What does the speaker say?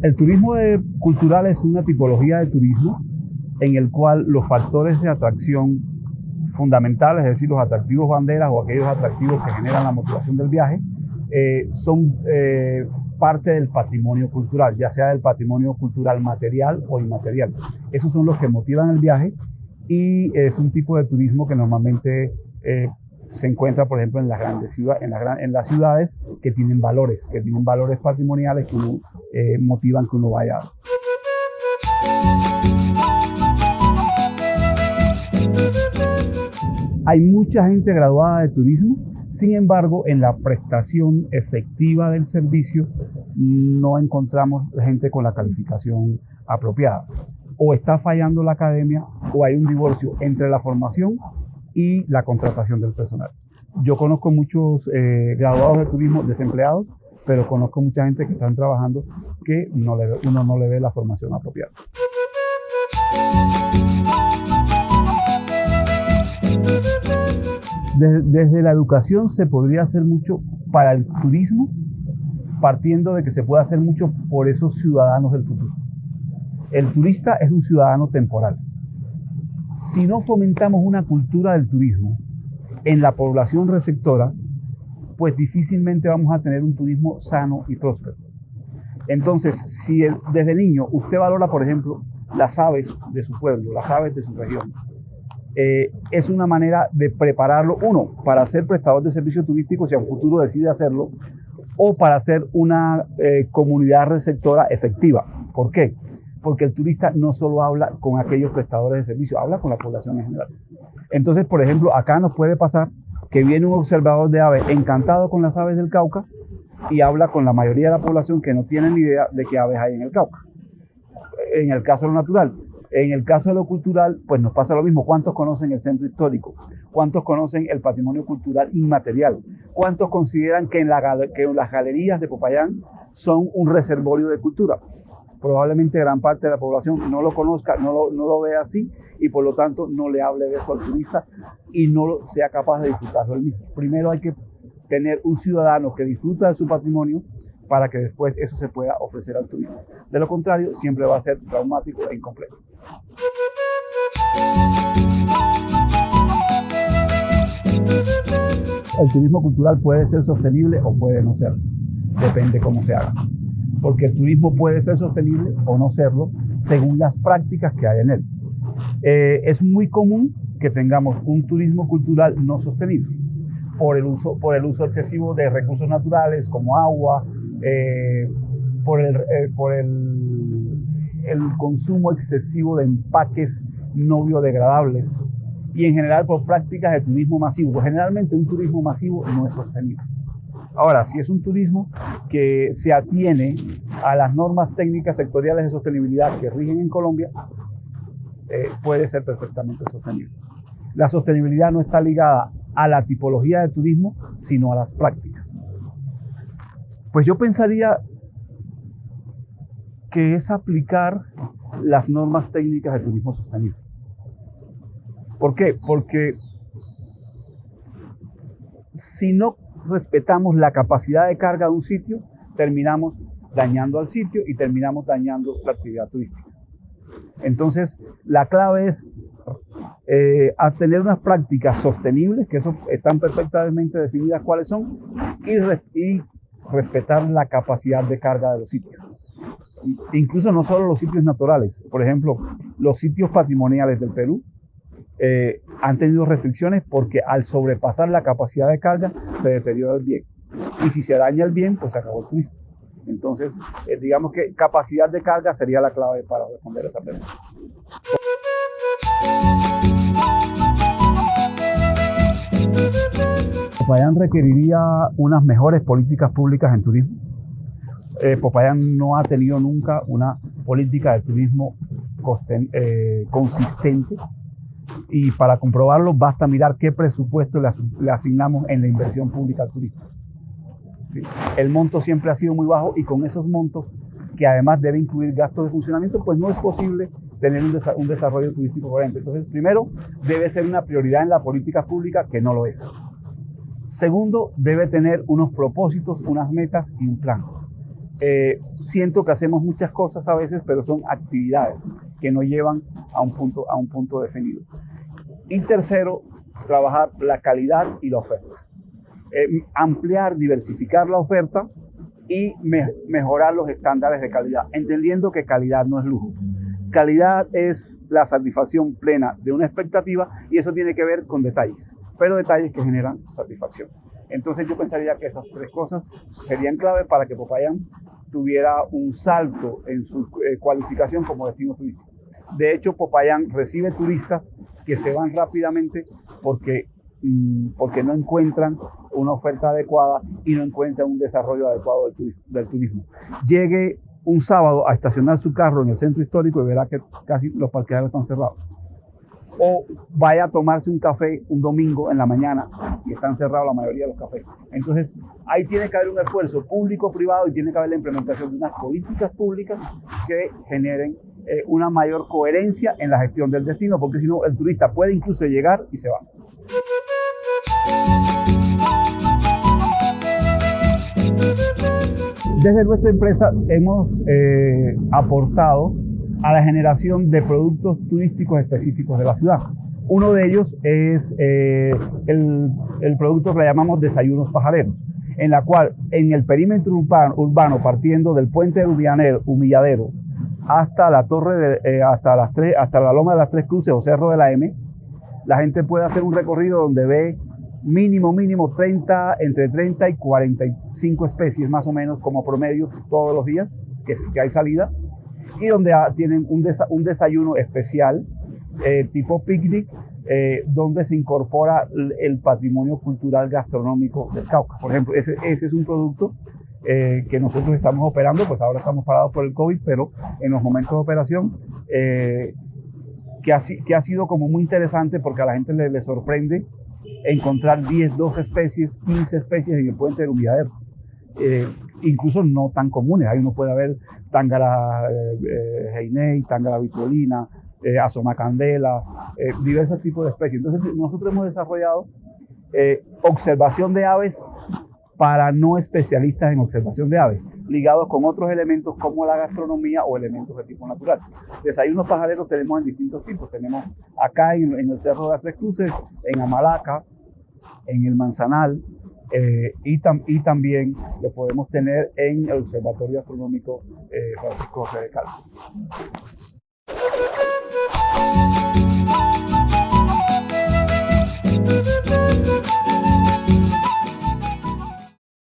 El turismo cultural es una tipología de turismo en el cual los factores de atracción fundamentales, es decir, los atractivos banderas o aquellos atractivos que generan la motivación del viaje, son parte del patrimonio cultural, ya sea del patrimonio cultural material o inmaterial. Esos son los que motivan el viaje y es un tipo de turismo que normalmente se encuentra, por ejemplo, en las grandes ciudades, en las ciudades que tienen valores patrimoniales que motivan que uno vaya. Hay mucha gente graduada de turismo, sin embargo, en la prestación efectiva del servicio no encontramos gente con la calificación apropiada. O está fallando la academia o hay un divorcio entre la formación y la contratación del personal. Yo conozco muchos graduados de turismo desempleados, pero conozco mucha gente que están trabajando que uno no le ve la formación apropiada. Desde la educación se podría hacer mucho para el turismo, partiendo de que se puede hacer mucho por esos ciudadanos del futuro. El turista es un ciudadano temporal. Si no fomentamos una cultura del turismo en la población receptora, pues difícilmente vamos a tener un turismo sano y próspero. Entonces, si desde niño usted valora, por ejemplo, las aves de su pueblo, las aves de su región, es una manera de prepararlo, uno, para ser prestador de servicios turísticos si a un futuro decide hacerlo, o para ser una comunidad receptora efectiva. ¿Por qué? Porque el turista no solo habla con aquellos prestadores de servicios, habla con la población en general. Entonces, por ejemplo, acá nos puede pasar que viene un observador de aves encantado con las aves del Cauca y habla con la mayoría de la población que no tienen ni idea de qué aves hay en el Cauca. En el caso de lo natural. En el caso de lo cultural, pues nos pasa lo mismo. ¿Cuántos conocen el centro histórico? ¿Cuántos conocen el patrimonio cultural inmaterial? ¿Cuántos consideran que las galerías de Popayán son un reservorio de cultura? Probablemente gran parte de la población no lo conozca, no lo vea así y por lo tanto no le hable de eso al turista y no sea capaz de disfrutarlo él mismo. Primero hay que tener un ciudadano que disfruta de su patrimonio para que después eso se pueda ofrecer al turismo. De lo contrario, siempre va a ser traumático e incompleto. El turismo cultural puede ser sostenible o puede no serlo. Depende cómo se haga. Porque el turismo puede ser sostenible o no serlo según las prácticas que hay en él. Es muy común que tengamos un turismo cultural no sostenible por el uso excesivo de recursos naturales como agua, por el consumo excesivo de empaques no biodegradables y en general por prácticas de turismo masivo. Pues generalmente un turismo masivo no es sostenible. Ahora, si es un turismo que se atiene a las normas técnicas sectoriales de sostenibilidad que rigen en Colombia, puede ser perfectamente sostenible. La sostenibilidad no está ligada a la tipología de turismo, sino a las prácticas. Pues yo pensaría que es aplicar las normas técnicas de turismo sostenible. ¿Por qué? Porque si no respetamos la capacidad de carga de un sitio, terminamos dañando al sitio y terminamos dañando la actividad turística. Entonces, la clave es a tener unas prácticas sostenibles, que eso están perfectamente definidas cuáles son, y respetar la capacidad de carga de los sitios. Incluso no solo los sitios naturales. Por ejemplo, los sitios patrimoniales del Perú han tenido restricciones porque al sobrepasar la capacidad de carga se deteriora el bien. Y si se daña el bien, pues se acabó el turismo. Entonces, digamos que capacidad de carga sería la clave para responder a esa pregunta. Popayán requeriría unas mejores políticas públicas en turismo. Popayán no ha tenido nunca una política de turismo consistente y para comprobarlo basta mirar qué presupuesto le asignamos en la inversión pública al turismo. ¿Sí? El monto siempre ha sido muy bajo y con esos montos, que además debe incluir gastos de funcionamiento, pues no es posible tener un desarrollo turístico coherente. Entonces, primero, debe ser una prioridad en la política pública, que no lo es. Segundo, debe tener unos propósitos, unas metas y un plan. Siento que hacemos muchas cosas a veces, pero son actividades que no llevan a un punto definido. Y tercero, trabajar la calidad y la oferta. Ampliar, diversificar la oferta y mejorar los estándares de calidad, entendiendo que calidad no es lujo. Calidad es la satisfacción plena de una expectativa y eso tiene que ver con detalles, pero detalles que generan satisfacción. Entonces yo pensaría que esas tres cosas serían clave para que Popayán tuviera un salto en su cualificación como destino turístico. De hecho, Popayán recibe turistas que se van rápidamente porque no encuentran una oferta adecuada y no encuentran un desarrollo adecuado del turismo. Llegue un sábado a estacionar su carro en el centro histórico y verá que casi los parqueaderos están cerrados. O vaya a tomarse un café un domingo en la mañana y están cerrados la mayoría de los cafés. Entonces, ahí tiene que haber un esfuerzo público-privado y tiene que haber la implementación de unas políticas públicas que generen una mayor coherencia en la gestión del destino, porque si no, el turista puede incluso llegar y se va. Desde nuestra empresa hemos aportado a la generación de productos turísticos específicos de la ciudad. Uno de ellos es el producto que le llamamos Desayunos Pajareros, en la cual en el perímetro urbano partiendo del puente de Humilladero hasta la torre hasta la Loma de las Tres Cruces o Cerro de la M, la gente puede hacer un recorrido donde ve mínimo entre 30 y 45 especies más o menos como promedio todos los días que hay salida, y donde tienen un desayuno especial tipo picnic, donde se incorpora el patrimonio cultural gastronómico del Cauca. Por ejemplo, ese es un producto que nosotros estamos operando, pues ahora estamos parados por el COVID, pero en los momentos de operación que ha sido como muy interesante porque a la gente le sorprende encontrar 10, 12 especies, 15 especies en el puente del Humilladero. Incluso no tan comunes. Ahí uno puede ver tángara heinei, tángara vitrolina, asomacandela, diversos tipos de especies. Entonces nosotros hemos desarrollado observación de aves para no especialistas en observación de aves, ligados con otros elementos como la gastronomía o elementos de tipo natural. Desayunos pajareros tenemos en distintos tipos. Tenemos acá en el Cerro de las Tres Cruces, en Amalaca, en el Manzanal, y también lo podemos tener en el Observatorio Astronómico Francisco José de Calvo.